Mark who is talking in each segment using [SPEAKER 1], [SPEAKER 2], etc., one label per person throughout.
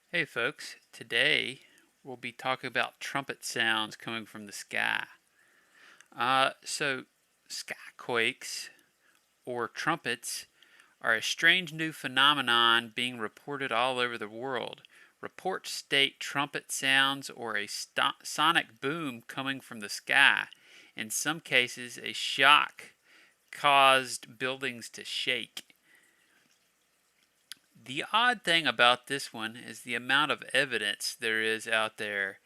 [SPEAKER 1] Hey folks, today we'll be talking about trumpet sounds coming from the sky. So skyquakes or trumpets are a strange new phenomenon being reported all over the world. Reports state trumpet sounds or a sonic boom coming from the sky. In some cases, a shock caused buildings to shake. The odd thing about this one is the amount of evidence there is out there.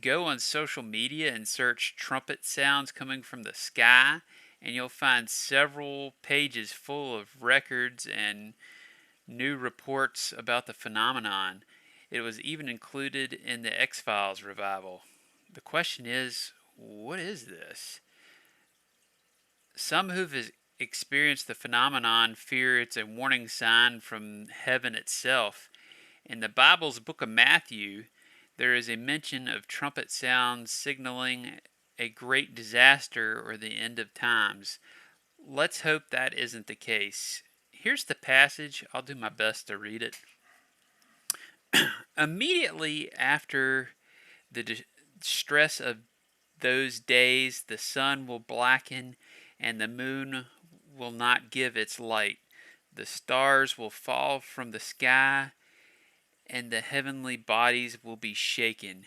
[SPEAKER 1] Go on social media and search trumpet sounds coming from the sky, and you'll find several pages full of records and new reports about the phenomenon. It was even included in the X-Files revival. The question is, what is this? Some who've experienced the phenomenon fear it's a warning sign from heaven itself. In the Bible's book of Matthew, there is a mention of trumpet sounds signaling a great disaster or the end of times. Let's hope that isn't the case. Here's the passage. I'll do my best to read it. Immediately after the distress of those days, the sun will blacken and the moon will not give its light. The stars will fall from the sky and the heavenly bodies will be shaken.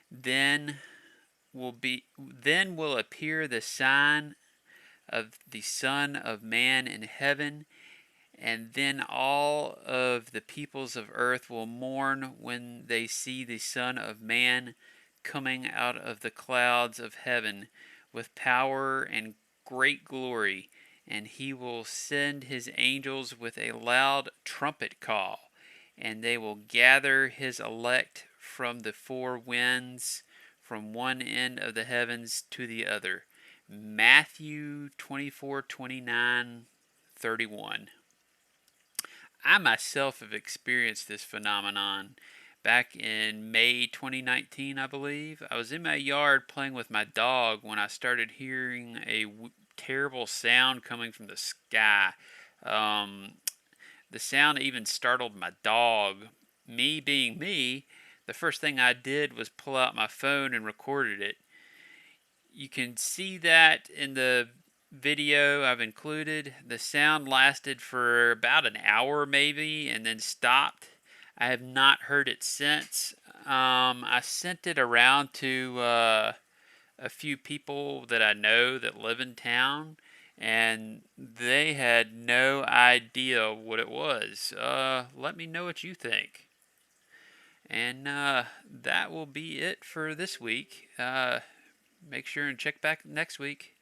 [SPEAKER 1] Then will appear the sign of the Son of Man in heaven, and then all of the peoples of earth will mourn when they see the Son of Man coming out of the clouds of heaven with power and great glory, and he will send his angels with a loud trumpet call, and they will gather his elect from the four winds, from one end of the heavens to the other. Matthew 24:29-31. I myself have experienced this phenomenon back in May 2019, I believe. I was in my yard playing with my dog when I started hearing a terrible sound coming from the sky. Um, the sound even startled my dog. Me being me, the first thing I did was pull out my phone and recorded it. You can see that in the video I've included. The sound lasted for about an hour maybe and then stopped. I have not heard it since. I sent it around to a few people that I know that live in town, and they had no idea what it was. Let me know what you think. And that will be it for this week. Make sure and check back next week.